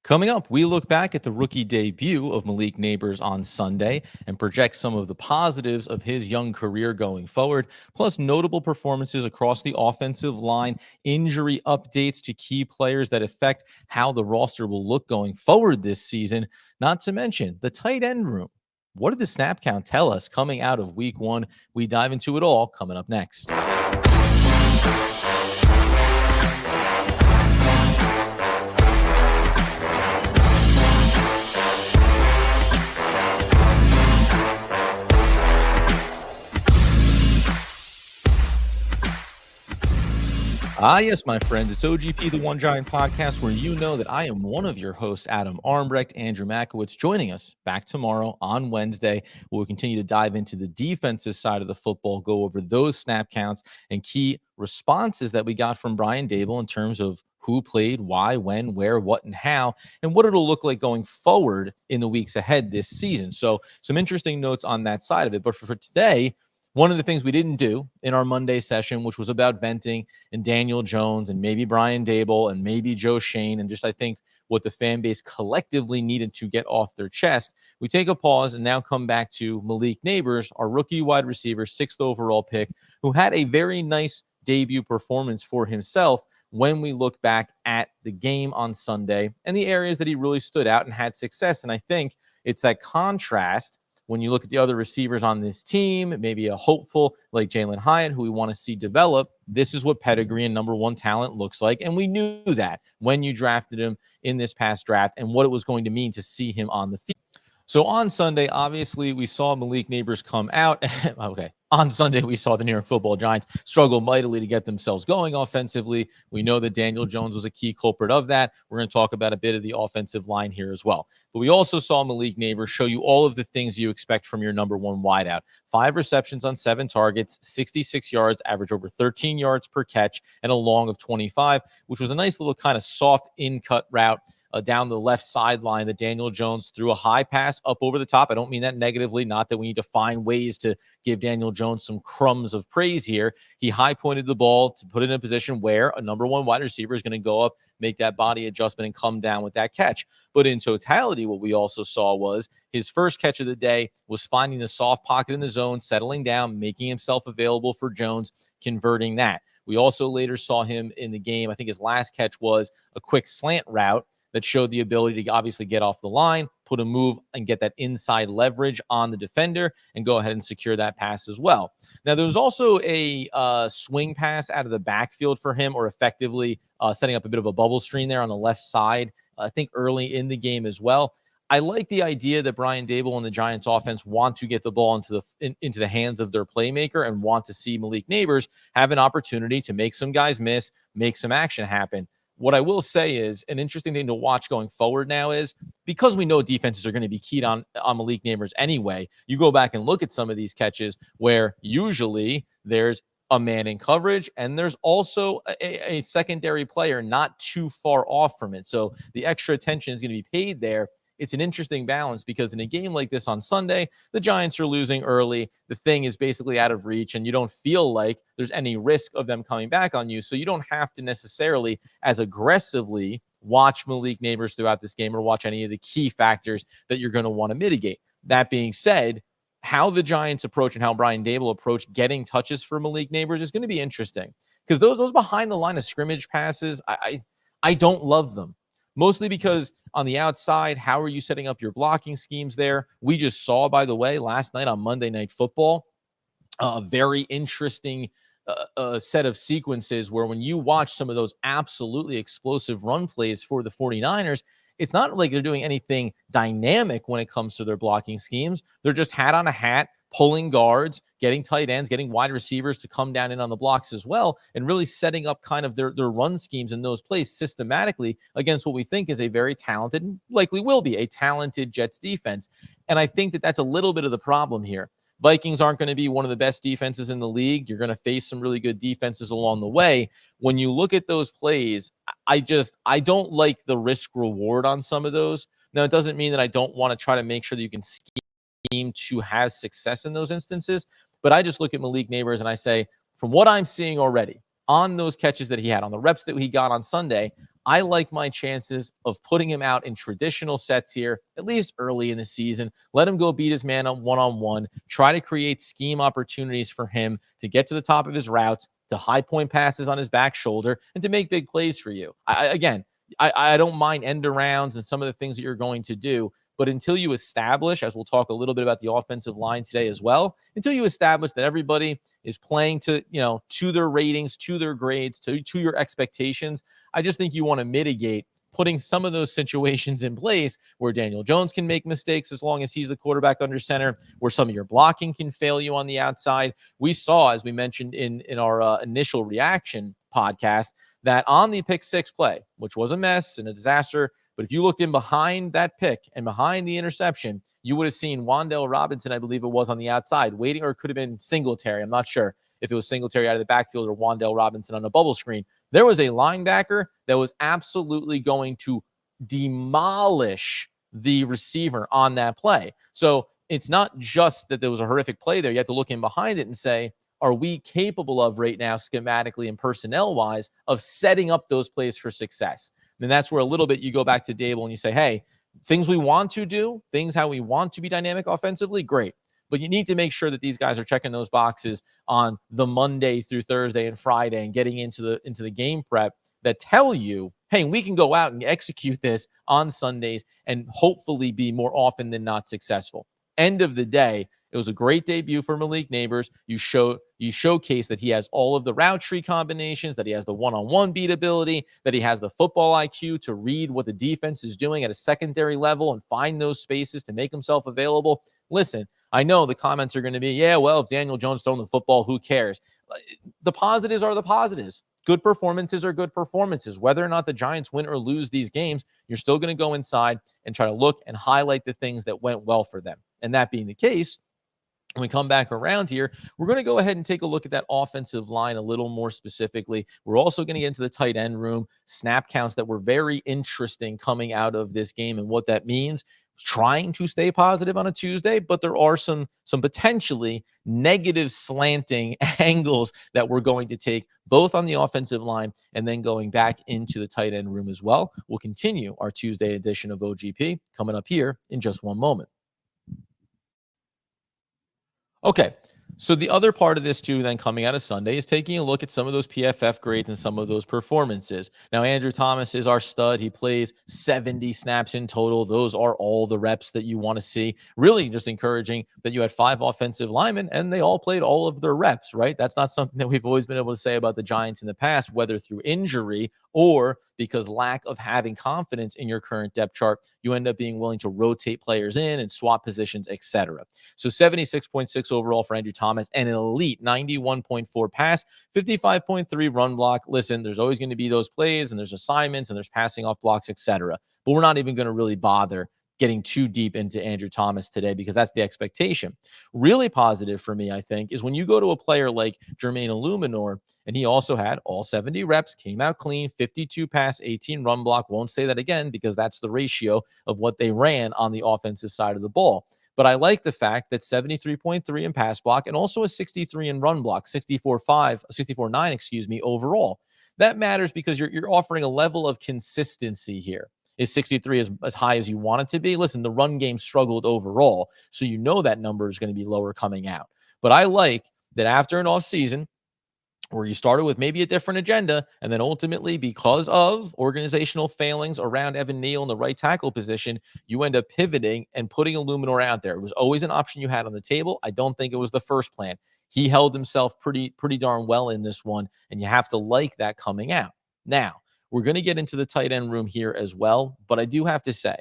Coming up, we look back at the rookie debut of Malik Nabers on Sunday and project some of the positives of his young career going forward, plus notable performances across the offensive line, injury updates to key players that affect how the roster will look going forward this season, not to mention the tight end room. What did the snap count tell us coming out of week one? We dive into it all coming up next. Yes, my friends. It's OGP, the One Giant Podcast, where you know that I am one of your hosts, Adam Armbrecht, Andrew Makowitz, joining us back tomorrow on Wednesday. We'll continue to dive into the defensive side of the football, go over those snap counts and key responses that we got from Brian Dable in terms of who played, why, when, where, what, and how, and what it'll look like going forward in the weeks ahead this season. So some interesting notes on that side of it. But for today, one of the things we didn't do in our Monday session, which was about venting and Daniel Jones and maybe Brian Dable and maybe Joe Shane, and just I think what the fan base collectively needed to get off their chest. We take a pause and now come back to Malik Nabers, our rookie wide receiver, 6th overall pick, who had a very nice debut performance for himself when we look back at the game on Sunday and the areas that he really stood out and had success. And I think it's that contrast when you look at the other receivers on this team, maybe a hopeful like Jalen Hyatt, who we want to see develop. This is what pedigree and number one talent looks like. And we knew that when you drafted him in this past draft and what it was going to mean to see him on the field. So on Sunday, obviously, we saw Malik Nabers come out. Okay. On Sunday, we saw the New York Football Giants struggle mightily to get themselves going offensively. We know that Daniel Jones was a key culprit of that. We're going to talk about a bit of the offensive line here as well. But we also saw Malik Nabers show you all of the things you expect from your number one wideout. 5 receptions on 7 targets, 66 yards, average over 13 yards per catch, and a long of 25, which was a nice little kind of soft in-cut route down the left sideline that Daniel Jones threw a high pass up over the top. I don't mean that negatively, not that we need to find ways to give Daniel Jones some crumbs of praise here. He high pointed the ball to put it in a position where a number one wide receiver is going to go up, make that body adjustment, and come down with that catch. But in totality, what we also saw was his first catch of the day was finding the soft pocket in the zone, settling down, making himself available for Jones, converting that. We also later saw him in the game. I think his last catch was a quick slant route that showed the ability to obviously get off the line, put a move, and get that inside leverage on the defender and go ahead and secure that pass as well. Now, there was also a swing pass out of the backfield for him, or effectively setting up a bit of a bubble screen there on the left side, I think early in the game as well. I like the idea that Brian Dable and the Giants offense want to get the ball into the hands of their playmaker and want to see Malik Nabers have an opportunity to make some guys miss, make some action happen. What I will say is an interesting thing to watch going forward now is because we know defenses are going to be keyed on Malik Nabers anyway, you go back and look at some of these catches where usually there's a man in coverage and there's also a secondary player not too far off from it. So the extra attention is going to be paid there. It's an interesting balance because in a game like this on Sunday, the Giants are losing early. The thing is basically out of reach, and you don't feel like there's any risk of them coming back on you. So you don't have to necessarily as aggressively watch Malik Nabers throughout this game or watch any of the key factors that you're going to want to mitigate. That being said, how the Giants approach and how Brian Dable approach getting touches for Malik Nabers is going to be interesting because those behind the line of scrimmage passes, I don't love them. Mostly because on the outside, how are you setting up your blocking schemes there? We just saw, by the way, last night on Monday Night Football, a very interesting set of sequences where when you watch some of those absolutely explosive run plays for the 49ers, it's not like they're doing anything dynamic when it comes to their blocking schemes. They're just hat on a hat, pulling guards, getting tight ends, getting wide receivers to come down in on the blocks as well, and really setting up kind of their run schemes in those plays systematically against what we think is a very talented, and likely will be a talented Jets defense. And I think that that's a little bit of the problem here. Vikings aren't going to be one of the best defenses in the league. You're going to face some really good defenses along the way. When you look at those plays, I don't like the risk reward on some of those. Now, it doesn't mean that I don't want to try to make sure that you can scheme to have success in those instances. But I just look at Malik Nabers and I say, from what I'm seeing already on those catches that he had, on the reps that he got on Sunday, I like my chances of putting him out in traditional sets here, at least early in the season. Let him go beat his man on one, try to create scheme opportunities for him to get to the top of his routes, to high point passes on his back shoulder, and to make big plays for you. I don't mind end arounds and some of the things that you're going to do. But until you establish, as we'll talk a little bit about the offensive line today as well, until you establish that everybody is playing to, to their ratings, to their grades, to your expectations, I just think you want to mitigate putting some of those situations in place where Daniel Jones can make mistakes as long as he's the quarterback under center, where some of your blocking can fail you on the outside. We saw, as we mentioned in our initial reaction podcast, that on the pick six play, which was a mess and a disaster, but if you looked in behind that pick and behind the interception, you would have seen Wan'Dale Robinson, I believe it was, on the outside waiting, or it could have been Singletary. I'm not sure if it was Singletary out of the backfield or Wan'Dale Robinson on a bubble screen. There was a linebacker that was absolutely going to demolish the receiver on that play. So it's not just that there was a horrific play there. You have to look in behind it and say, are we capable of right now, schematically and personnel wise, of setting up those plays for success? And that's where a little bit you go back to Dable and you say, hey, things we want to do, things how we want to be dynamic offensively, great. But you need to make sure that these guys are checking those boxes on the Monday through Thursday and Friday and getting into the game prep that tell you, hey, we can go out and execute this on Sundays and hopefully be more often than not successful. End of the day, it was a great debut for Malik Nabers. You showcase that he has all of the route tree combinations, that he has the one-on-one beat ability, that he has the football IQ to read what the defense is doing at a secondary level and find those spaces to make himself available. Listen, I know the comments are going to be, yeah, well, if Daniel Jones throwing the football, who cares? The positives are the positives. Good performances are good performances. Whether or not the Giants win or lose these games, you're still going to go inside and try to look and highlight the things that went well for them. And that being the case, when we come back around here, we're going to go ahead and take a look at that offensive line a little more specifically. We're also going to get into the tight end room, snap counts that were very interesting coming out of this game and what that means. Trying to stay positive on a Tuesday, but there are some potentially negative slanting angles that we're going to take both on the offensive line and then going back into the tight end room as well. We'll continue our Tuesday edition of OGP coming up here in just one moment. Okay. So the other part of this too, then coming out of Sunday, is taking a look at some of those PFF grades and some of those performances. Now, Andrew Thomas is our stud. He plays 70 snaps in total. Those are all the reps that you want to see. Really just encouraging that you had 5 offensive linemen and they all played all of their reps, right? That's not something that we've always been able to say about the Giants in the past, whether through injury or because lack of having confidence in your current depth chart. You end up being willing to rotate players in and swap positions, etc. So 76.6 overall for Andrew Thomas, and an elite 91.4 pass, 55.3 run block. Listen, there's always going to be those plays and there's assignments and there's passing off blocks, etc. But we're not even going to really bother getting too deep into Andrew Thomas today because that's the expectation. Really positive for me, I think, is when you go to a player like Jermaine Illuminor, and he also had all 70 reps, came out clean, 52 pass, 18 run block. Won't say that again because that's the ratio of what they ran on the offensive side of the ball. But I like the fact that 73.3 in pass block and also a 63 in run block, 64.9, overall. That matters because you're offering a level of consistency here. Is 63 as high as you want it to be? Listen, the run game struggled overall, so you know that number is going to be lower coming out. But I like that after an off season, where you started with maybe a different agenda, and then ultimately, because of organizational failings around Evan Neal in the right tackle position, you end up pivoting and putting Illuminor out there. It was always an option you had on the table. I don't think it was the first plan. He held himself pretty darn well in this one, and you have to like that coming out. Now, we're going to get into the tight end room here as well, but I do have to say,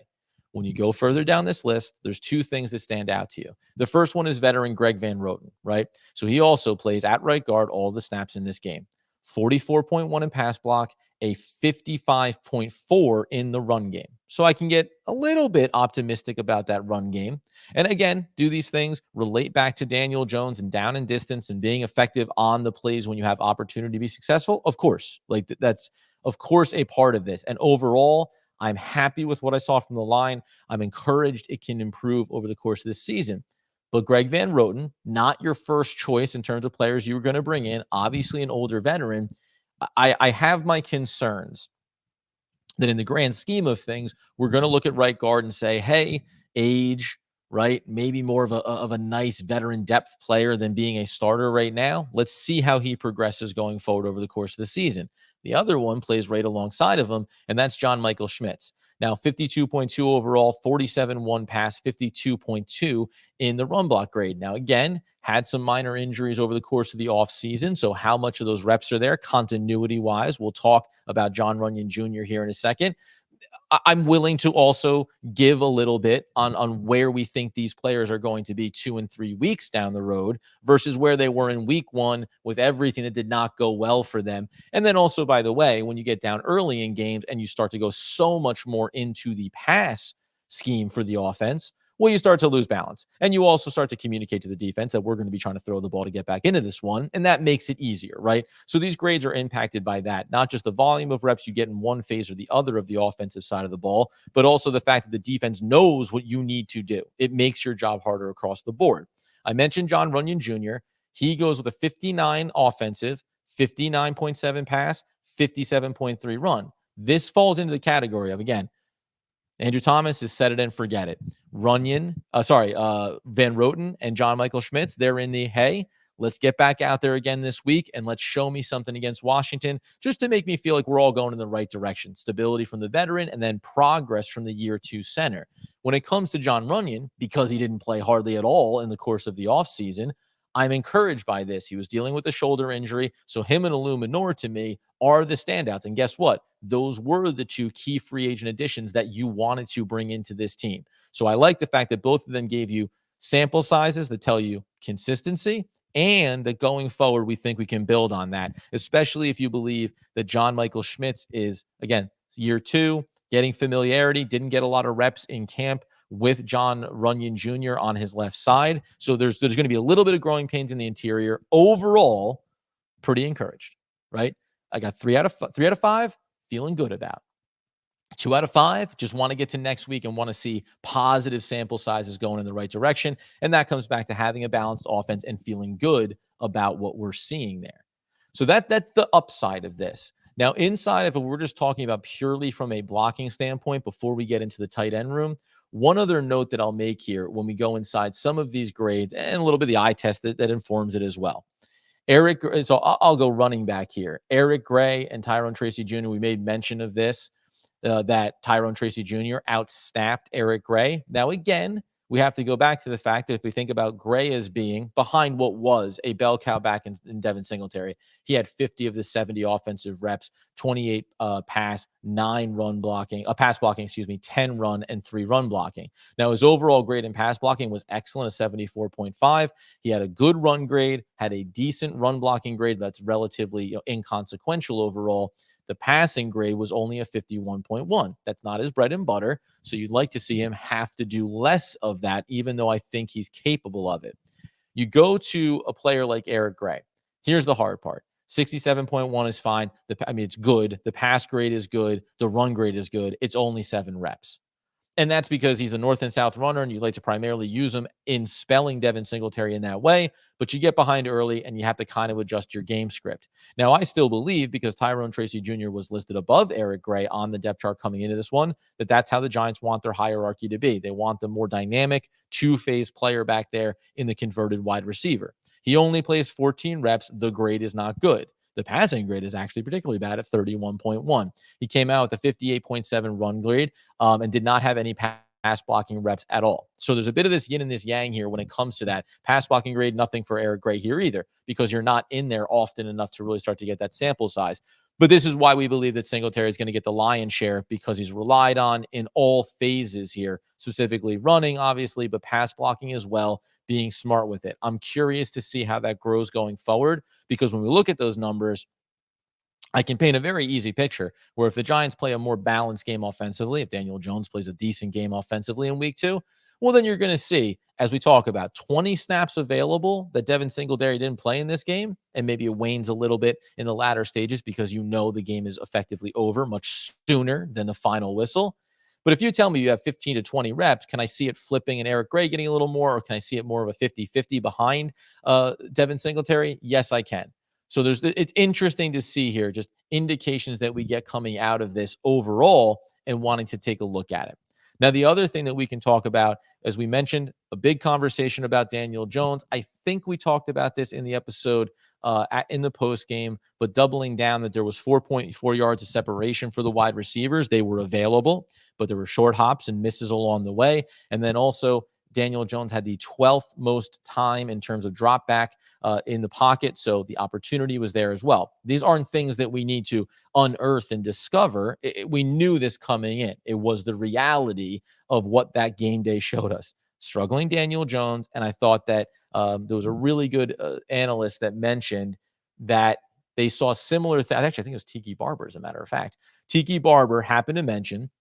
when you go further down this list, there's 2 things that stand out to you. The first one is veteran Greg Van Roten, right? So he also plays at right guard all the snaps in this game. 44.1 in pass block, a 55.4 in the run game. So I can get a little bit optimistic about that run game. And again, do these things relate back to Daniel Jones and down and distance and being effective on the plays when you have opportunity to be successful? Of course. Like that's, of course, a part of this. And overall, I'm happy with what I saw from the line. I'm encouraged it can improve over the course of this season. But Greg Van Roten, not your first choice in terms of players you were going to bring in, obviously an older veteran. I have my concerns that in the grand scheme of things, we're going to look at right guard and say, hey, age, right? Maybe more of a nice veteran depth player than being a starter right now. Let's see how he progresses going forward over the course of the season. The other one plays right alongside of him, and that's John Michael Schmitz. Now, 52.2 overall, 47-1 pass, 52.2 in the run block grade. Now, again, had some minor injuries over the course of the offseason. So, how much of those reps are there continuity wise? We'll talk about John Runyon Jr. here in a second. I'm willing to also give a little bit on where we think these players are going to be 2 and 3 weeks down the road versus where they were in week 1 with everything that did not go well for them. And then also, by the way, when you get down early in games and you start to go so much more into the pass scheme for the offense, well, you start to lose balance. And you also start to communicate to the defense that we're going to be trying to throw the ball to get back into this one. And that makes it easier, right? So these grades are impacted by that, not just the volume of reps you get in one phase or the other of the offensive side of the ball, but also the fact that the defense knows what you need to do. It makes your job harder across the board. I mentioned John Runyon Jr. He goes with a 59 offensive, 59.7 pass, 57.3 run. This falls into the category of, again, Andrew Thomas is set it and forget it. Van Roten and John Michael Schmitz, they're in the, hey, let's get back out there again this week and let's show me something against Washington just to make me feel like we're all going in the right direction. Stability from the veteran and then progress from the year 2 center. When it comes to John Runyon, because he didn't play hardly at all in the course of the offseason, I'm encouraged by this. He was dealing with a shoulder injury. So him and Illuminor to me are the standouts. And guess what? Those were the 2 key free agent additions that you wanted to bring into this team. So I like the fact that both of them gave you sample sizes that tell you consistency and that going forward, we think we can build on that, especially if you believe that John Michael Schmitz is, again, year 2, getting familiarity, didn't get a lot of reps in camp with John Runyon Jr. on his left side. So there's going to be a little bit of growing pains in the interior. Overall, pretty encouraged, right? I got 3 out of 5 feeling good about. 2 out of 5, just want to get to next week and want to see positive sample sizes going in the right direction. And that comes back to having a balanced offense and feeling good about what we're seeing there. So that's the upside of this. Now, inside of it, we're just talking about purely from a blocking standpoint before we get into the tight end room. One other note that I'll make here when we go inside some of these grades and a little bit of the eye test that informs it as well. So I'll go running back here. Eric Gray and Tyrone Tracy Jr., we made mention of this. That Tyrone Tracy Jr. outsnapped Eric Gray. Now, again, we have to go back to the fact that if we think about Gray as being behind what was a bell cow back in Devin Singletary, he had 50 of the 70 offensive reps, 28 pass, 9 run blocking, pass blocking, 10 run and 3 run blocking. Now, his overall grade in pass blocking was excellent, a 74.5. He had a good run grade, had a decent run blocking grade that's relatively inconsequential overall. The passing grade was only a 51.1. That's not his bread and butter. So you'd like to see him have to do less of that, even though I think he's capable of it. You go to a player like Eric Gray. Here's the hard part. 67.1 is fine. It's good. The pass grade is good. The run grade is good. It's only 7 reps. And that's because he's a north and south runner, and you like to primarily use him in spelling Devin Singletary in that way. But you get behind early, and you have to kind of adjust your game script. Now, I still believe, because Tyrone Tracy Jr. was listed above Eric Gray on the depth chart coming into this one, that's how the Giants want their hierarchy to be. They want the more dynamic, 2-phase player back there in the converted wide receiver. He only plays 14 reps. The grade is not good. The passing grade is actually particularly bad at 31.1. He came out with a 58.7 run grade and did not have any pass blocking reps at all. So there's a bit of this yin and this yang here when it comes to that. Pass blocking grade, nothing for Eric Gray here either, because you're not in there often enough to really start to get that sample size. But this is why we believe that Singletary is going to get the lion's share, because he's relied on in all phases here, specifically running, obviously, but pass blocking as well, being smart with it. I'm curious to see how that grows going forward, because when we look at those numbers, I can paint a very easy picture where if the Giants play a more balanced game offensively, if Daniel Jones plays a decent game offensively in week 2, well, then you're going to see, as we talk about, 20 snaps available that Devin Singletary didn't play in this game, and maybe it wanes a little bit in the latter stages because the game is effectively over much sooner than the final whistle. But if you tell me you have 15 to 20 reps, can I see it flipping and Eric Gray getting a little more, or can I see it more of a 50-50 behind Devin Singletary? Yes, I can. So it's interesting to see here, just indications that we get coming out of this overall and wanting to take a look at it. Now, the other thing that we can talk about, as we mentioned, a big conversation about Daniel Jones. I think we talked about this in the episode in the post game, but doubling down that there was 4.4 yards of separation for the wide receivers. They were available, but there were short hops and misses along the way. And then also Daniel Jones had the 12th most time in terms of drop back in the pocket. So the opportunity was there as well. These aren't things that we need to unearth and discover. We knew this coming in. It was the reality of what that game day showed us. Struggling Daniel Jones. And I thought that there was a really good analyst that mentioned that they saw similar things. Actually, I think it was Tiki Barber, as a matter of fact. Tiki Barber happened to mention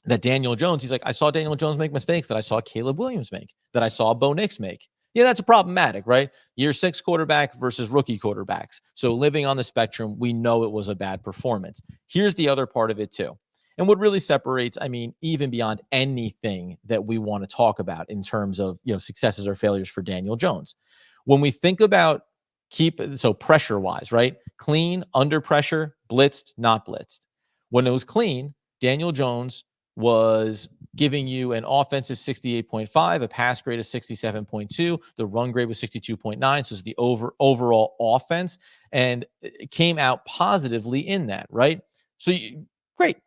that Daniel Jones, he's like, I saw Daniel Jones make mistakes that I saw Caleb Williams make, that I saw Bo Nix make. Yeah, that's problematic, right? Year 6 quarterback versus rookie quarterbacks. So living on the spectrum, we know it was a bad performance. Here's the other part of it too. And what really separates, I mean, even beyond anything that we want to talk about in terms of, successes or failures for Daniel Jones. When we think about pressure wise, right? Clean, under pressure, blitzed, not blitzed. When it was clean, Daniel Jones was giving you an offensive 68.5, a pass grade of 67.2. The run grade was 62.9. So it's the overall offense, and it came out positively in that, right? So great.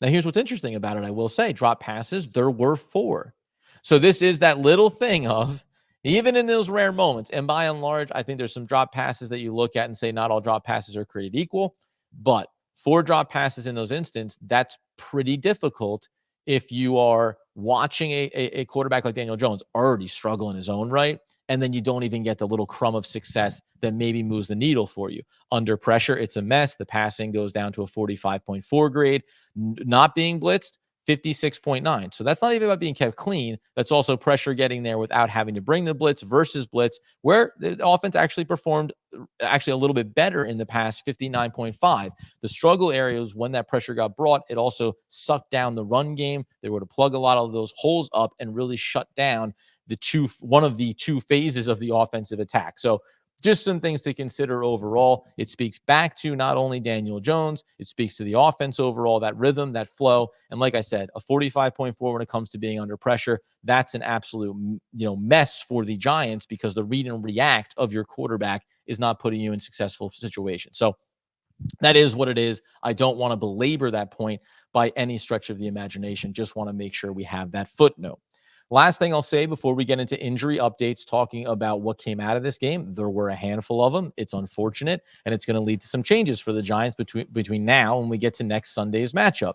Now here's what's interesting about it. I will say drop passes, there were 4. So this is that little thing of, even in those rare moments, and by and large, I think there's some drop passes that you look at and say not all drop passes are created equal, but 4 drop passes in those instances, that's pretty difficult if you are watching a quarterback like Daniel Jones already struggle in his own right, and then you don't even get the little crumb of success that maybe moves the needle for you. Under pressure, it's a mess. The passing goes down to a 45.4 grade. Not being blitzed, 56.9. So that's not even about being kept clean. That's also pressure getting there without having to bring the blitz versus blitz, where the offense actually performed a little bit better in the past, 59.5. The struggle areas when that pressure got brought, it also sucked down the run game. They were to plug a lot of those holes up and really shut down one of the 2 phases of the offensive attack. So just some things to consider overall. It speaks back to not only Daniel Jones, it speaks to the offense overall, that rhythm, that flow. And like I said, a 45.4 when it comes to being under pressure, that's an absolute, mess for the Giants, because the read and react of your quarterback is not putting you in successful situations. So that is what it is. I don't want to belabor that point by any stretch of the imagination. Just want to make sure we have that footnote. Last thing I'll say before we get into injury updates, talking about what came out of this game, there were a handful of them. It's unfortunate, and it's going to lead to some changes for the Giants between now and we get to next Sunday's matchup.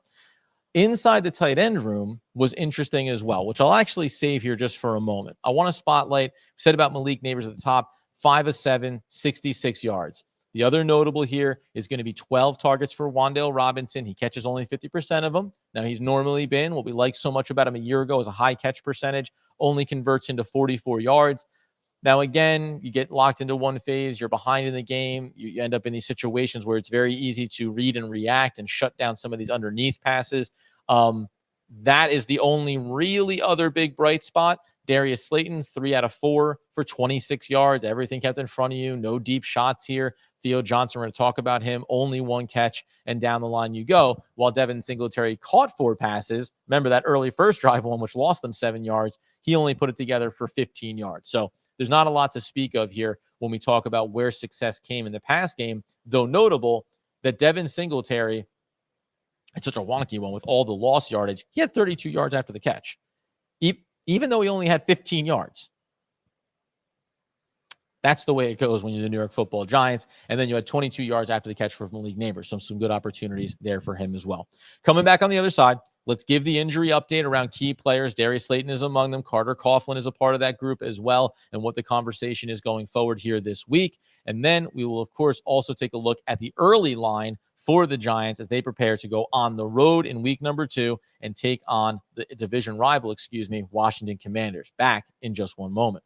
Inside the tight end room was interesting as well, which I'll actually save here just for a moment. I want to spotlight, said about Malik Nabers at the top, 5 of 7, 66 yards. The other notable here is going to be 12 targets for Wan'Dale Robinson. He catches only 50% of them. Now, he's normally been, what we liked so much about him a year ago, is a high catch percentage, only converts into 44 yards. Now, again, you get locked into one phase, you're behind in the game, you end up in these situations where it's very easy to read and react and shut down some of these underneath passes. That is the only really other big bright spot. Darius Slayton, 3 out of 4 for 26 yards. Everything kept in front of you. No deep shots here. Theo Johnson, we're going to talk about him. Only 1 catch, and down the line you go. While Devin Singletary caught 4 passes. Remember that early first drive one, which lost them 7 yards. He only put it together for 15 yards. So there's not a lot to speak of here when we talk about where success came in the pass game, though notable that Devin Singletary, it's such a wonky one with all the lost yardage, he had 32 yards after the catch, even though he only had 15 yards. That's the way it goes when you're the New York Football Giants. And then you had 22 yards after the catch for Malik Nabers. So some good opportunities there for him as well. Coming back on the other side, let's give the injury update around key players. Darius Slayton is among them. Carter Coughlin is a part of that group as well, and what the conversation is going forward here this week. And then we will, of course, also take a look at the early line for the Giants as they prepare to go on the road in week number 2 and take on the division rival, Washington Commanders. Back in just one moment.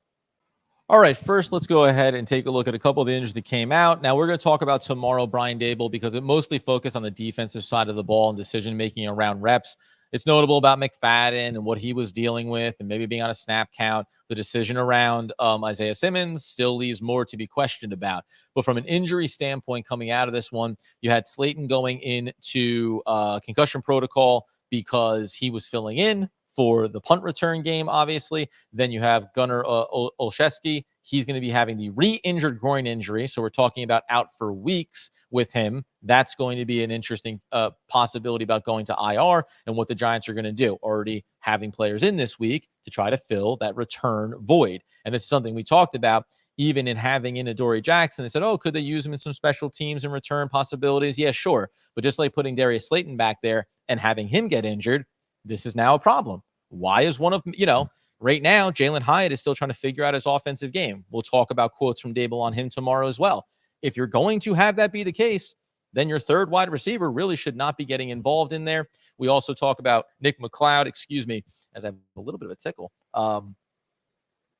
All right, first, let's go ahead and take a look at a couple of the injuries that came out. Now, we're going to talk about tomorrow, Brian Dable, because it mostly focused on the defensive side of the ball and decision-making around reps. It's notable about McFadden and what he was dealing with and maybe being on a snap count. The decision around Isaiah Simmons still leaves more to be questioned about. But from an injury standpoint, coming out of this one, you had Slayton going into concussion protocol because he was filling in for the punt return game, obviously. Then you have Gunnar Olszewski. He's going to be having the re-injured groin injury. So we're talking about out for weeks with him. That's going to be an interesting possibility about going to IR and what the Giants are going to do. Already having players in this week to try to fill that return void. And this is something we talked about even in having in Adoree Jackson. They said, oh, could they use him in some special teams and return possibilities? Yeah, sure. But just like putting Darius Slayton back there and having him get injured, this is now a problem. Why is one of, right now, Jalen Hyatt is still trying to figure out his offensive game. We'll talk about quotes from Dable on him tomorrow as well. If you're going to have that be the case, then your third wide receiver really should not be getting involved in there. We also talk about Nick McLeod, as I have a little bit of a tickle.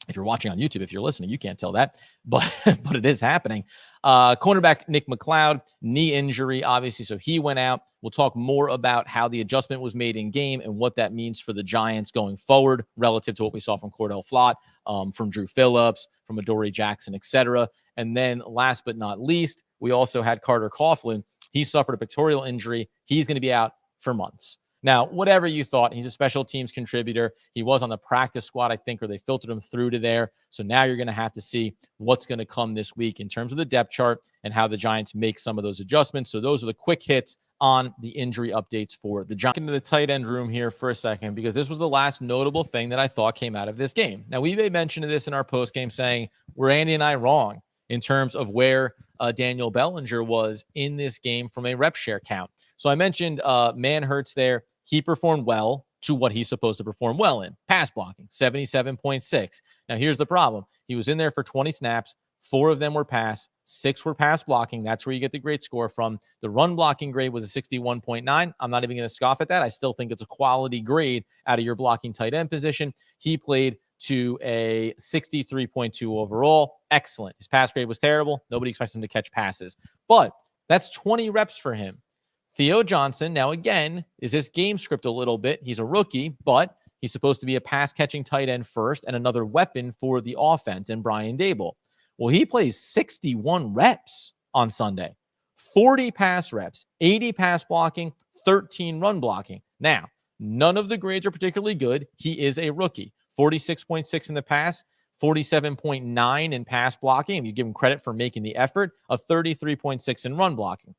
If you're watching on YouTube, if you're listening, you can't tell that, but it is happening. Cornerback Nick McLeod, knee injury, obviously, so he went out. We'll talk more about how the adjustment was made in game and what that means for the Giants going forward relative to what we saw from Cordell Flott, from Drew Phillips, from Adoree Jackson, etc. And then last but not least, we also had Carter Coughlin. He suffered a pectoral injury. He's going to be out for months. Now, whatever you thought, he's a special teams contributor. He was on the practice squad, I think, or they filtered him through to there. So now you're going to have to see what's going to come this week in terms of the depth chart and how the Giants make some of those adjustments. So those are the quick hits on the injury updates for the Giants. Into the tight end room here for a second, because this was the last notable thing that I thought came out of this game. Now, we made mention of this in our postgame saying, were Andy and I wrong in terms of where Daniel Bellinger was in this game from a rep share count? So I mentioned Manhertz there. He performed well to what he's supposed to perform well in. Pass blocking, 77.6. Now, here's the problem. He was in there for 20 snaps. 4 of them were pass. 6 were pass blocking. That's where you get the grade score from. The run blocking grade was a 61.9. I'm not even going to scoff at that. I still think it's a quality grade out of your blocking tight end position. He played to a 63.2 overall. Excellent. His pass grade was terrible. Nobody expects him to catch passes. But that's 20 reps for him. Theo Johnson, now again, is this game script a little bit. He's a rookie, but he's supposed to be a pass-catching tight end first and another weapon for the offense and Brian Dable. Well, he plays 61 reps on Sunday, 40 pass reps, 80 pass blocking, 13 run blocking. Now, none of the grades are particularly good. He is a rookie, 46.6 in the pass, 47.9 in pass blocking. If you give him credit for making the effort, a 33.6 in run blocking.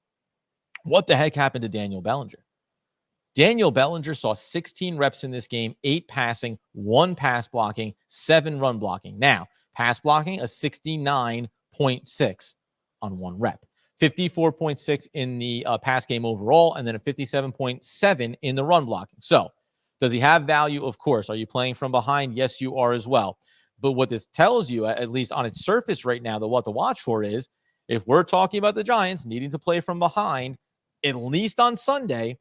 What the heck happened to Daniel Bellinger? Daniel Bellinger saw 16 reps in this game, 8 passing, 1 pass blocking, 7 run blocking. Now, pass blocking, a 69.6 on 1 rep. 54.6 in the pass game overall, and then a 57.7 in the run blocking. So, does he have value? Of course. Are you playing from behind? Yes, you are as well. But what this tells you, at least on its surface right now, what to watch for is, if we're talking about the Giants needing to play from behind, at least on Sunday,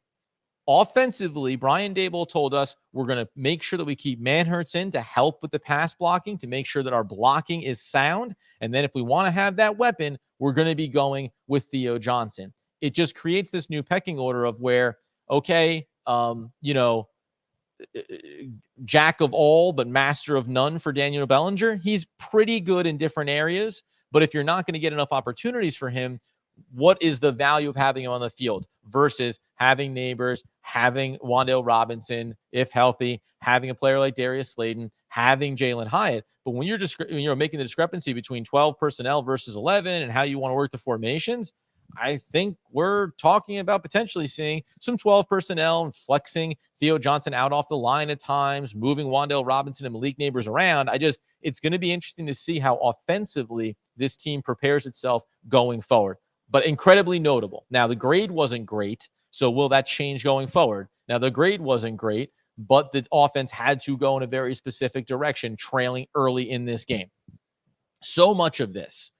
offensively, Brian Dable told us we're going to make sure that we keep Manhertz in to help with the pass blocking, to make sure that our blocking is sound. And then if we want to have that weapon, we're going to be going with Theo Johnson. It just creates this new pecking order of where, okay, jack of all, but master of none for Daniel Bellinger. He's pretty good in different areas, but if you're not going to get enough opportunities for him, what is the value of having him on the field versus having Nabers, having Wan'Dale Robinson, if healthy, having a player like Darius Slayton, having Jalen Hyatt? But when you're making the discrepancy between 12 personnel versus 11 and how you want to work the formations, I think we're talking about potentially seeing some 12 personnel and flexing Theo Johnson out off the line at times, moving Wan'Dale Robinson and Malik Nabers around. It's going to be interesting to see how offensively this team prepares itself going forward. But incredibly notable. Now, the grade wasn't great, so will that change going forward? Now, the grade wasn't great, but the offense had to go in a very specific direction, trailing early in this game. So much of this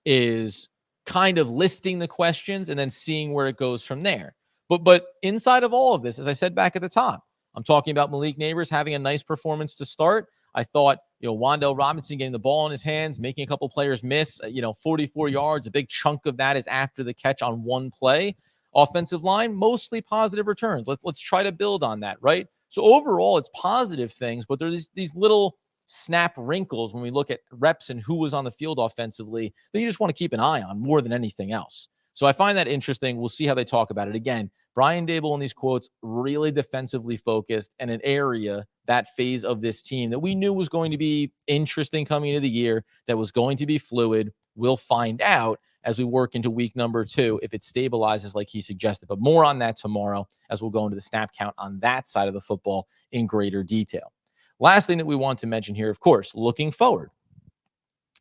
is kind of listing the questions and then seeing where it goes from there. But inside of all of this, as I said back at the top, I'm talking about Malik Nabers having a nice performance to start. I thought, Wan'Dale Robinson getting the ball in his hands, making a couple players miss, 44 yards. A big chunk of that is after the catch on one play. Offensive line, mostly positive returns. Let's try to build on that, right? So overall, it's positive things, but there's these little snap wrinkles when we look at reps and who was on the field offensively that you just want to keep an eye on more than anything else. So I find that interesting. We'll see how they talk about it. Again, Brian Daboll in these quotes, really defensively focused, and an area, that phase of this team that we knew was going to be interesting coming into the year, that was going to be fluid. We'll find out as we work into week number 2 if it stabilizes like he suggested. But more on that tomorrow as we'll go into the snap count on that side of the football in greater detail. Last thing that we want to mention here, of course, looking forward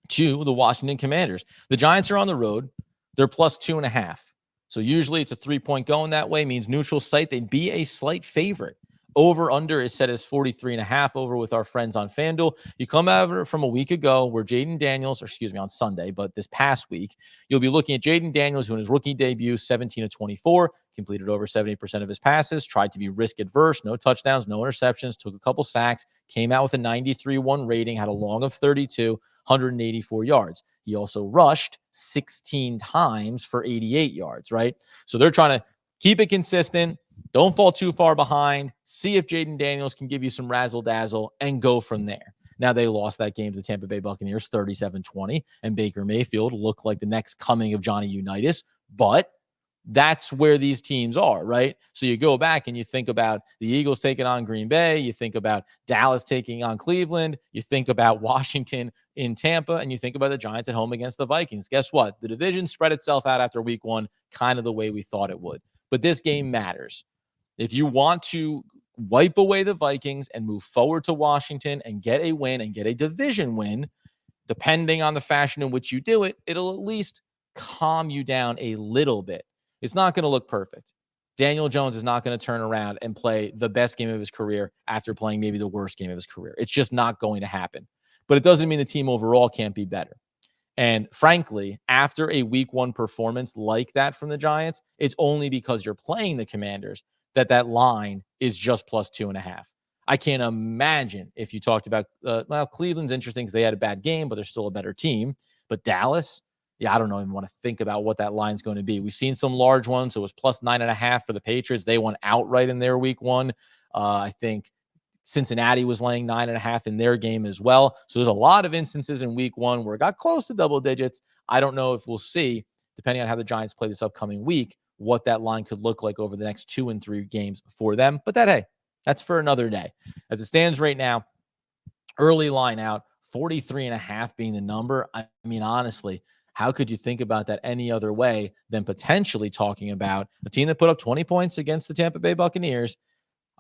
to the Washington Commanders. The Giants are on the road. They're plus 2.5. So usually it's a 3-point going that way, means neutral site. They'd be a slight favorite. Over under is set as 43.5 over with our friends on FanDuel. You come over from a week ago where Jaden Daniels, on Sunday, but this past week, you'll be looking at Jaden Daniels, who in his rookie debut, 17 of 24, completed over 70% of his passes, tried to be risk adverse, no touchdowns, no interceptions, took a couple sacks, came out with a 93-1 rating, had a long of 32, 184 yards. He also rushed 16 times for 88 yards, right? So they're trying to keep it consistent. Don't fall too far behind. See if Jaden Daniels can give you some razzle-dazzle and go from there. Now, they lost that game to the Tampa Bay Buccaneers 37-20, and Baker Mayfield looked like the next coming of Johnny Unitas, but that's where these teams are, right? So you go back and you think about the Eagles taking on Green Bay, you think about Dallas taking on Cleveland, you think about Washington in Tampa, and you think about the Giants at home against the Vikings. Guess what? The division spread itself out after week 1 kind of the way we thought it would. But this game matters. If you want to wipe away the Vikings and move forward to Washington and get a win and get a division win, depending on the fashion in which you do it, it'll at least calm you down a little bit. It's not going to look perfect. Daniel Jones is not going to turn around and play the best game of his career after playing maybe the worst game of his career. It's just not going to happen. But it doesn't mean the team overall can't be better. And frankly, after a week 1 performance like that from the Giants, it's only because you're playing the Commanders that line is just plus 2.5. I can't imagine if you talked about, Cleveland's interesting because they had a bad game, but they're still a better team. But Dallas, I don't even want to think about what that line's going to be. We've seen some large ones. So it was plus 9.5 for the Patriots. They won outright in their week 1. I think Cincinnati was laying 9.5 in their game as well. So there's a lot of instances in week 1 where it got close to double digits. I don't know if we'll see, depending on how the Giants play this upcoming week, what that line could look like over the next 2 and 3 games for them. But that's for another day. As it stands right now, early line out, 43.5 being the number. I mean, honestly, how could you think about that any other way than potentially talking about a team that put up 20 points against the Tampa Bay Buccaneers?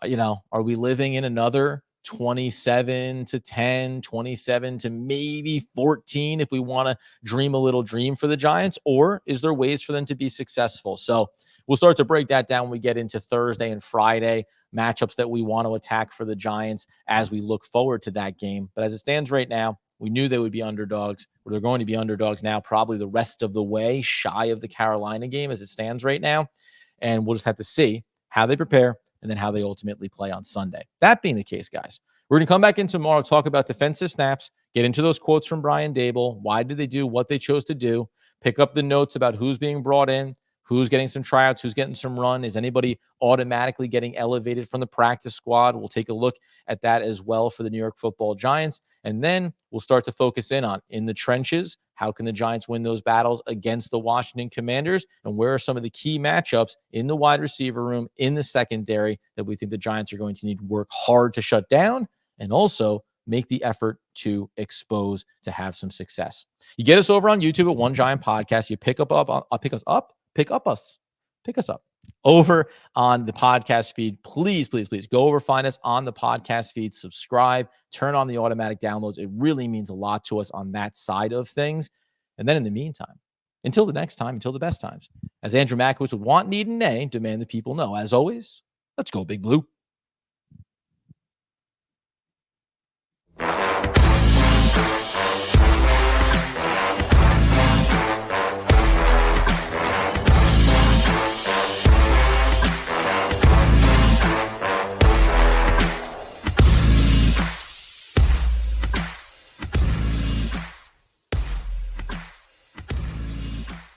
Are we living in another 27-10, 27 to maybe 14 if we want to dream a little dream for the Giants? Or is there ways for them to be successful? So we'll start to break that down when we get into Thursday and Friday matchups that we want to attack for the Giants as we look forward to that game. But as it stands right now, we knew they would be underdogs. They're going to be underdogs now, probably the rest of the way, shy of the Carolina game as it stands right now. And we'll just have to see how they prepare and then how they ultimately play on Sunday. That being the case, guys, we're going to come back in tomorrow, talk about defensive snaps, get into those quotes from Brian Daboll. Why did they do what they chose to do? Pick up the notes about who's being brought in, who's getting some tryouts, who's getting some run. Is anybody automatically getting elevated from the practice squad? We'll take a look at that as well for the New York Football Giants. And then we'll start to focus in on in the trenches. How can the Giants win those battles against the Washington Commanders? And where are some of the key matchups in the wide receiver room, in the secondary, that we think the Giants are going to need to work hard to shut down and also make the effort to expose to have some success. You get us over on YouTube at One Giant Podcast. You pick us up over on the podcast feed. Please go over, find us on the podcast feed, subscribe, turn on the automatic downloads. It really means a lot to us on that side of things. And then in the meantime, until the next time, until the best times, as Andrew Makowitz would want, need, and nay, demand the people know. As always, let's go Big Blue.